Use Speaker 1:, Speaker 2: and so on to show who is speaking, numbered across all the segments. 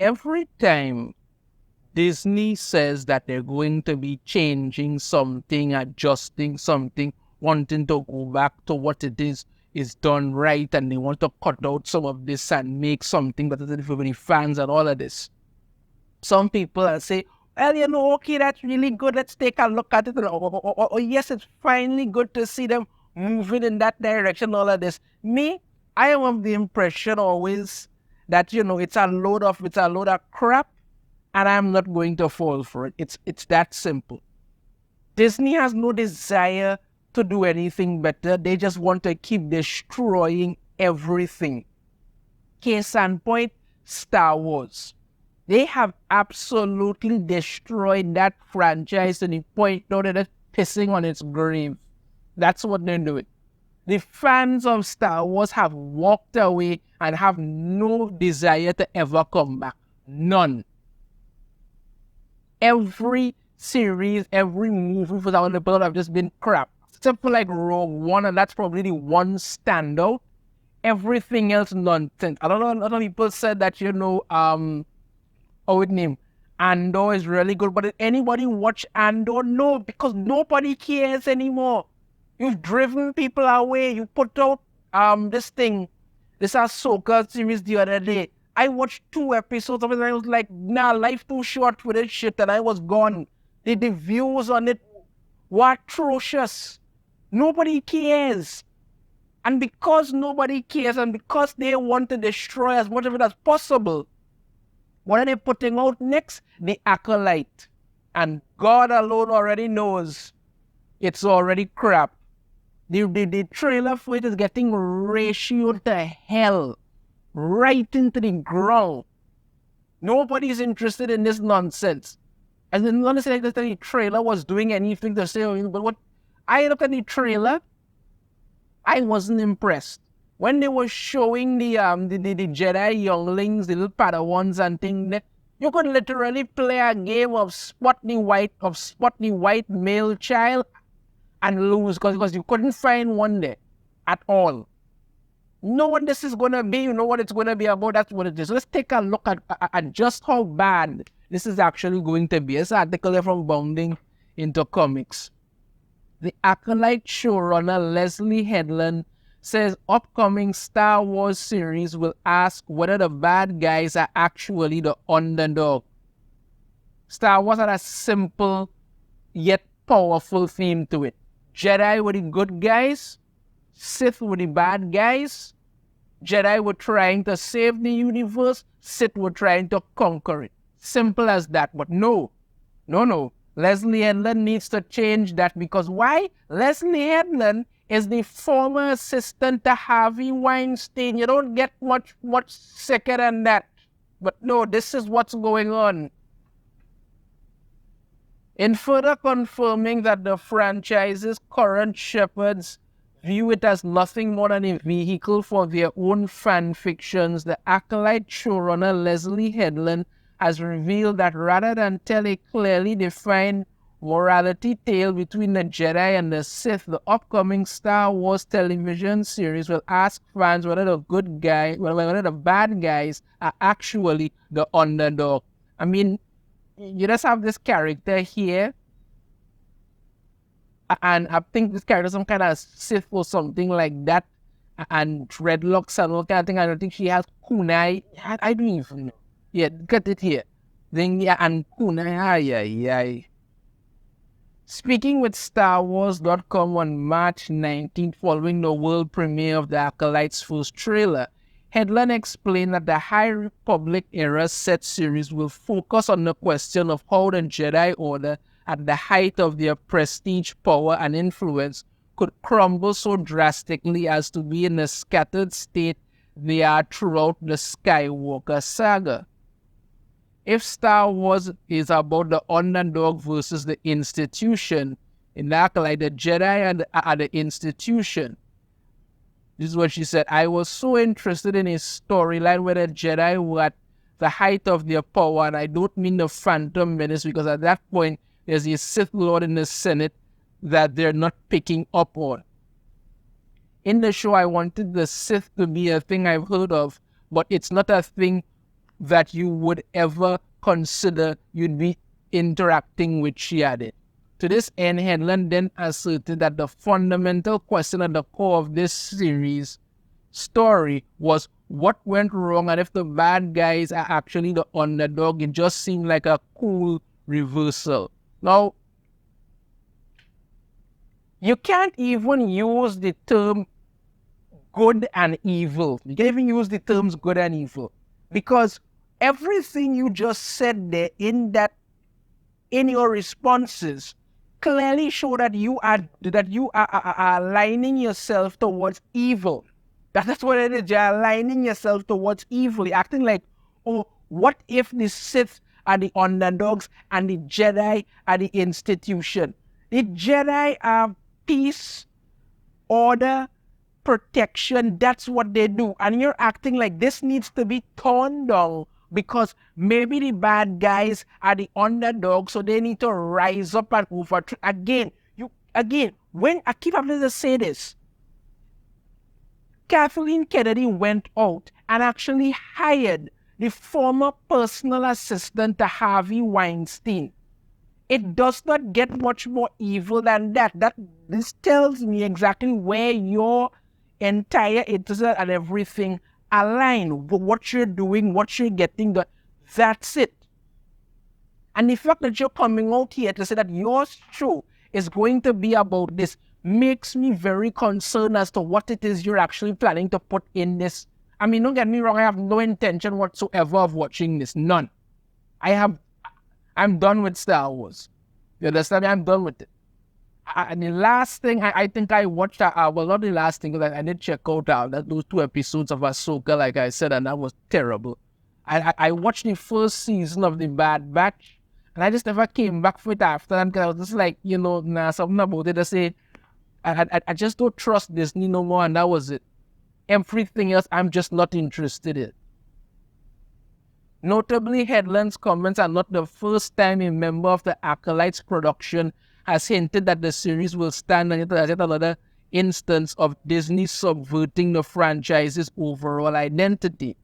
Speaker 1: every time Disney says that they're going to be changing something, adjusting something, wanting to go back to what it is done right, and they want to cut out some of this and make something better for the fans and all of this. Some people will say, well, okay, that's really good. Let's take a look at it. Or yes, it's finally good to see them moving in that direction, all of this. Me, I am of the impression always that, it's a load of crap, and I'm not going to fall for it. It's that simple. Disney has no desire to do anything better. They just want to keep destroying everything. Case in point, Star Wars. They have absolutely destroyed that franchise to the point now that they're pissing on its grave. That's what they're doing. The fans of Star Wars have walked away and have no desire to ever come back. None. Every series, every movie for the people have just been crap. Except for like Rogue One, and that's probably the one standout. Everything else nonsense. I don't know, a lot of people said that, Andor is really good, but did anybody watch Andor? No, because nobody cares anymore. You've driven people away. You put out this Ahsoka series the other day. I watched 2 episodes of it and I was like, nah, life too short for this shit, and I was gone. The views on it were atrocious. Nobody cares. And because nobody cares and because they want to destroy as much of it as possible, what are they putting out next? The Acolyte. And God alone already knows it's already crap. The trailer for it is getting ratioed to hell. Right into the ground. Nobody's interested in this nonsense. And then not say that the trailer was doing anything to say, but what I looked at the trailer, I wasn't impressed. When they were showing the Jedi younglings, the little Padawans and things, you could literally play a game of spot the white male child and lose because you couldn't find one there at all. You know what this is going to be, you know what it's going to be about, that's what it is. So let's take a look at just how bad this is actually going to be. It's an article from Bounding into Comics. The Acolyte showrunner Leslye Headland says upcoming Star Wars series will ask whether the bad guys are actually the underdog. Star Wars had a simple yet powerful theme to it. Jedi were the good guys, Sith were the bad guys. Jedi were trying to save the universe, Sith were trying to conquer it. Simple as that. But no. Leslye Headland needs to change that because why? Leslye Headland is the former assistant to Harvey Weinstein. You don't get much sicker than that. But no, this is what's going on. In further confirming that the franchise's current shepherds view it as nothing more than a vehicle for their own fan fictions, the Acolyte showrunner Leslye Headland has revealed that rather than tell a clearly defined morality tale between the Jedi and the Sith, the upcoming Star Wars television series will ask fans whether the bad guys are actually the underdog. I mean, you just have this character here, and I think this character is some kind of Sith or something like that, and dreadlocks and all kind of thing. I don't think she has kunai. I don't even know. Yeah, get it here. Then yeah, and kunai. Speaking with StarWars.com on March 19th, following the world premiere of the Acolyte's first trailer, Headland explained that the High Republic era set series will focus on the question of how the Jedi Order, at the height of their prestige, power, and influence, could crumble so drastically as to be in the scattered state they are throughout the Skywalker saga. If Star Wars is about the underdog versus the institution, in the Acolyte, the Jedi are the institution. This is what she said. I was so interested in a storyline where the Jedi were at the height of their power, and I don't mean the Phantom Menace, because at that point, there's a Sith Lord in the Senate that they're not picking up on. In the show, I wanted the Sith to be a thing I've heard of, but it's not a thing that you would ever consider you'd be interacting with, she added. To this end, Headland then asserted that the fundamental question at the core of this series story was what went wrong, and if the bad guys are actually the underdog. It just seemed like a cool reversal. Now, you can't even use the term good and evil. You can't even use the terms good and evil, because everything you just said there in your responses clearly show that you are aligning yourself towards evil. That's what it is. You're aligning yourself towards evil. You're acting like, oh, what if the Sith are the underdogs and the Jedi are the institution? The Jedi are peace, order, protection. That's what they do. And you're acting like this needs to be torn down because maybe the bad guys are the underdogs, so they need to rise up and overthrow. When I keep having to say this, Kathleen Kennedy went out and actually hired the former personal assistant to Harvey Weinstein. It does not get much more evil than that. This tells me exactly where your entire interest and everything align. What you're doing, what you're getting, that's it. And the fact that you're coming out here to say that your show is going to be about this makes me very concerned as to what it is you're actually planning to put in this. I mean, don't get me wrong, I have no intention whatsoever of watching this. None. I'm done with Star Wars. You understand me? I'm done with it. And the last thing I think I watched, well, not the last thing, because I did check out those 2 episodes of Ahsoka, like I said, and that was terrible. I watched the first season of The Bad Batch, and I just never came back for it after that, because I was just like, something about it to say, I just don't trust Disney no more, and that was it. Everything else, I'm just not interested in. Notably, Headland's comments are not the first time a member of the Acolyte's production has hinted that the series will stand as yet another instance of Disney subverting the franchise's overall identity.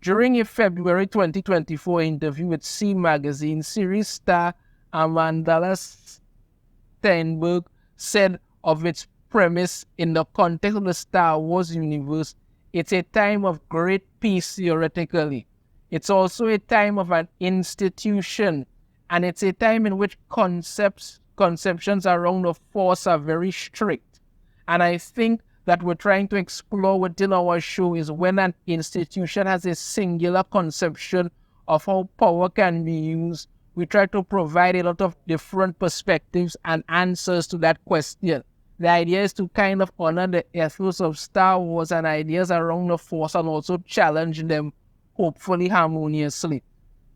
Speaker 1: During a February 2024 interview with C Magazine, series star Amanda Steinberg said of its premise in the context of the Star Wars universe, it's a time of great peace theoretically. It's also a time of an institution, and it's a time in which conceptions around the Force are very strict. And I think that we're trying to explore within our show is when an institution has a singular conception of how power can be used, we try to provide a lot of different perspectives and answers to that question. The idea is to kind of honor the ethos of Star Wars and ideas around the Force and also challenge them, hopefully harmoniously.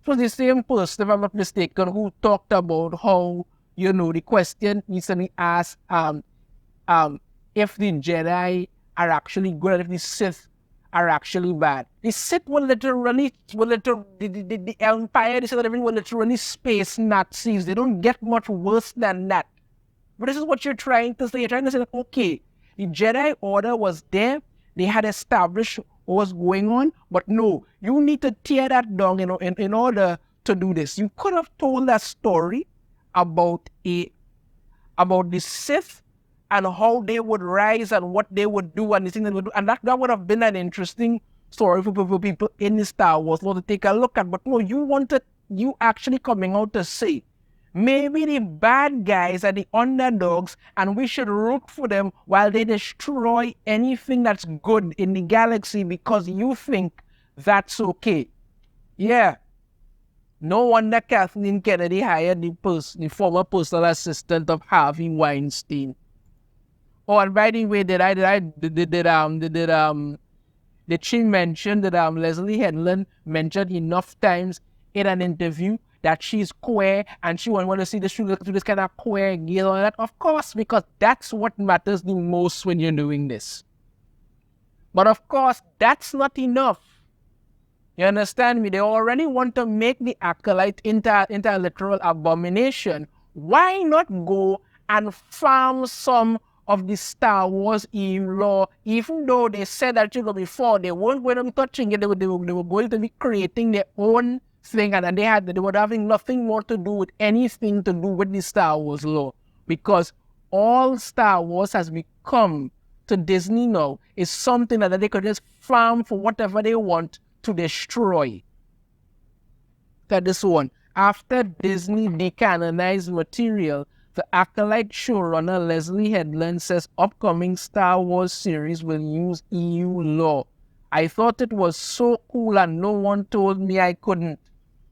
Speaker 1: So the same person, if I'm not mistaken, who talked about how, the question recently asked if the Jedi are actually good and if the Sith are actually bad. The Sith were literally, the Empire, they said that everyone were literally space Nazis. They don't get much worse than that. But this is what you're trying to say. You're trying to say that, okay, the Jedi Order was there. They had established what was going on. But no, you need to tear that down in order to do this. You could have told that story about the Sith and how they would rise and what they would do and the things they would do. And that would have been an interesting story for people in the Star Wars to take a look at. But no, you actually coming out to say, maybe the bad guys are the underdogs and we should root for them while they destroy anything that's good in the galaxy because you think that's okay. Yeah. No wonder Kathleen Kennedy hired the former personal assistant of Harvey Weinstein. Oh, and by the way, did she mention that Leslye Headland mentioned enough times in an interview that she's queer and she want to see this kind of queer girl and that? Of course, because that's what matters the most when you're doing this. But of course, that's not enough. You understand me? They already want to make the Acolyte into a literal abomination. Why not go and farm some of the Star Wars EU law, even though they said that before they weren't going to be touching it, they were going to be creating their own thing, and they were having nothing more to do with anything to do with the Star Wars law, because all Star Wars has become to Disney now is something that they could just farm for whatever they want to destroy. That this one. After Disney decanonized material, the Acolyte showrunner Leslye Headland says upcoming Star Wars series will use EU law. I thought it was so cool and no one told me I couldn't.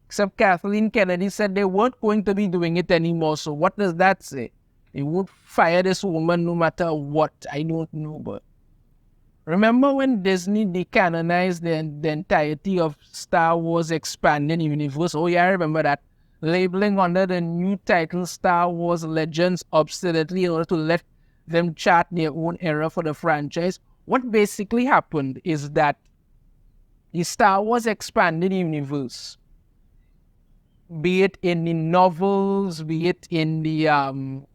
Speaker 1: Except Kathleen Kennedy said they weren't going to be doing it anymore. So what does that say? They would fire this woman no matter what. I don't know, but remember when Disney decanonized the entirety of Star Wars Expanded Universe? Oh yeah, I remember that. Labeling under the new title Star Wars Legends obstinately in order to let them chart their own era for the franchise. What basically happened is that the Star Wars Expanded Universe, be it in the novels, be it in the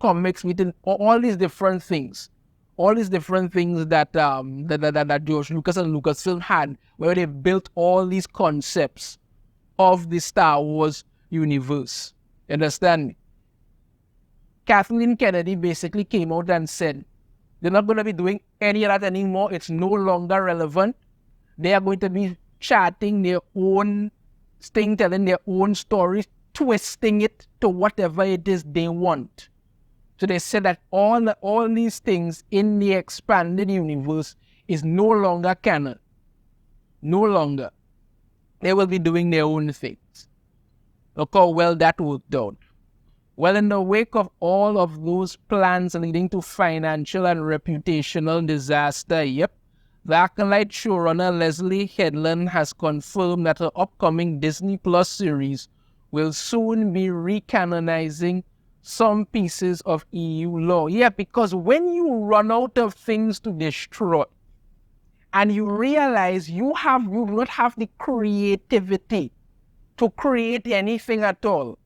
Speaker 1: comics, be it in all these different things, that that George Lucas and Lucasfilm had, where they built all these concepts of the Star Wars universe. You understand me? Kathleen Kennedy basically came out and said they're not going to be doing any of that anymore. It's no longer relevant. They are going to be charting their own thing, telling their own stories, twisting it to whatever it is they want. So they said that all these things in the expanded universe is no longer canon. No longer. They will be doing their own things. Look how well that worked out. Well, in the wake of all of those plans leading to financial and reputational disaster, the Acolyte showrunner Leslye Headland has confirmed that her upcoming Disney Plus series will soon be recanonizing some pieces of EU law. Yeah, because when you run out of things to destroy and you realize you do not have the creativity to create anything at all,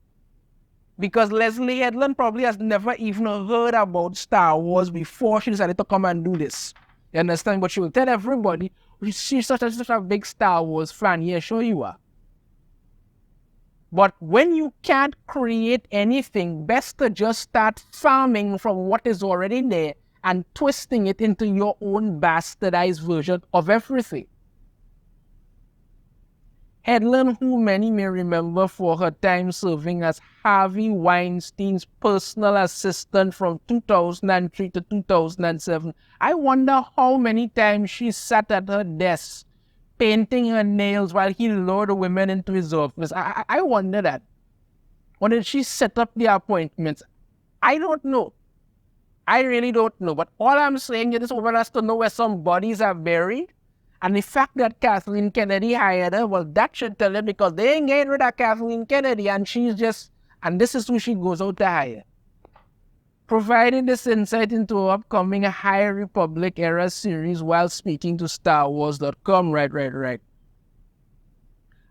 Speaker 1: because Leslye Headland probably has never even heard about Star Wars before she decided to come and do this. You understand? But she will tell everybody she's such a big Star Wars fan. Yeah, sure you are. But when you can't create anything, best to just start farming from what is already there and twisting it into your own bastardized version of everything. Headland, who many may remember for her time serving as Harvey Weinstein's personal assistant from 2003 to 2007, I wonder how many times she sat at her desk painting her nails while he lured women into his office. I wonder that. When did she set up the appointments? I don't know. I really don't know. But all I'm saying is this woman has to know where some bodies are buried. And the fact that Kathleen Kennedy hired her, well, that should tell them, because they ain't getting rid of Kathleen Kennedy, and this is who she goes out to hire. Providing this insight into our upcoming High Republic era series while speaking to StarWars.com. Right.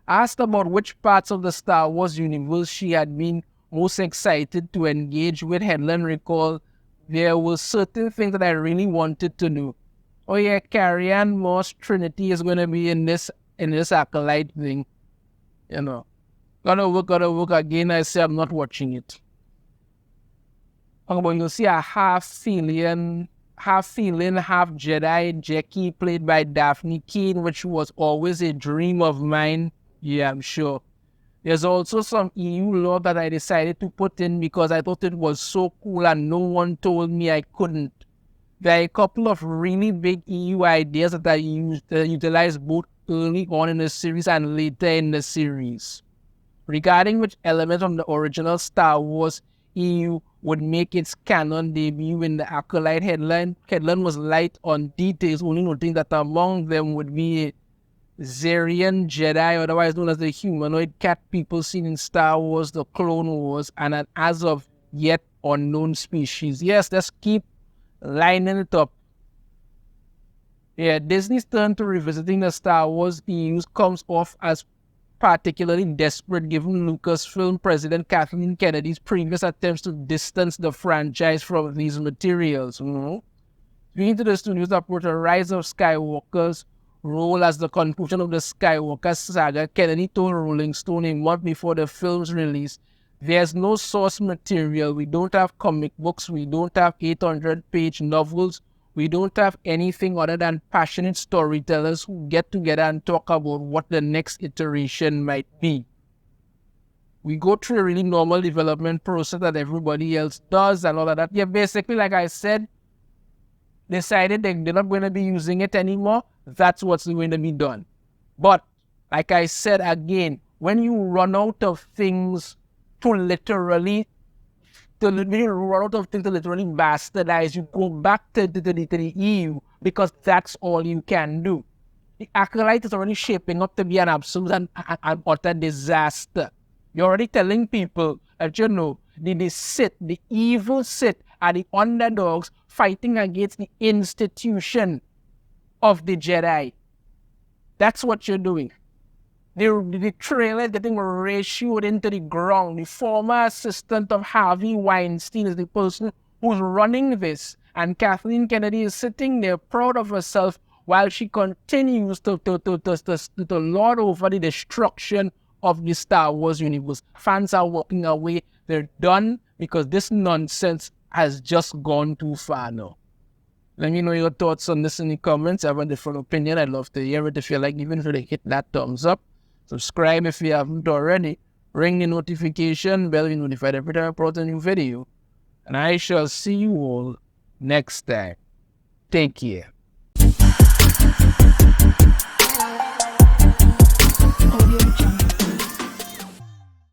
Speaker 1: Asked about which parts of the Star Wars universe she had been most excited to engage with, Headland recalled, there were certain things that I really wanted to know. Oh yeah, Carrie-Anne Moss Trinity is going to be in this Acolyte thing. You know. Gotta work again. I say I'm not watching it. But you'll see a half feeling, half Jedi Jackie played by Daphne Keane, which was always a dream of mine. Yeah, I'm sure. There's also some EU law that I decided to put in because I thought it was so cool and no one told me I couldn't. There are a couple of really big EU ideas that I utilize both early on in the series and later in the series. Regarding which element of the original Star Wars EU would make its canon debut in the Acolyte, Headland was light on details, only noting that among them would be a Zerian Jedi, otherwise known as the humanoid cat people seen in Star Wars The Clone Wars, and an as of yet unknown species. Yes, let's keep lining it up. Yeah, Disney's turn to revisiting the Star Wars EU comes off as particularly desperate given Lucasfilm President Kathleen Kennedy's previous attempts to distance the franchise from these materials. Speaking to the studios approach a Rise of Skywalker's role as the conclusion of the Skywalker saga, Kennedy told Rolling Stone a month before the film's release, "There's no source material. We don't have comic books. We don't have 800-page novels. We don't have anything other than passionate storytellers who get together and talk about what the next iteration might be. We go through a really normal development process that everybody else does and all of that." Yeah, basically, like I said, decided they're not going to be using it anymore. That's what's going to be done. But, like I said again, when you run out of things to literally bastardize, you go back to the EU because that's all you can do. The Acolyte is already shaping up to be an absolute and utter disaster. You're already telling people that, you know, the Sith, the evil Sith, are the underdogs fighting against the institution of the Jedi. That's what you're doing. The trailer getting ratioed into the ground. The former assistant of Harvey Weinstein is the person who's running this. And Kathleen Kennedy is sitting there proud of herself while she continues to lord over the destruction of the Star Wars universe. Fans are walking away. They're done because this nonsense has just gone too far now. Let me know your thoughts on this in the comments. I have a different opinion. I'd love to hear it. If you like, even if you hit that thumbs up. Subscribe if you haven't already. Ring the notification bell to be notified every time I upload a new video. And I shall see you all next time. Take care.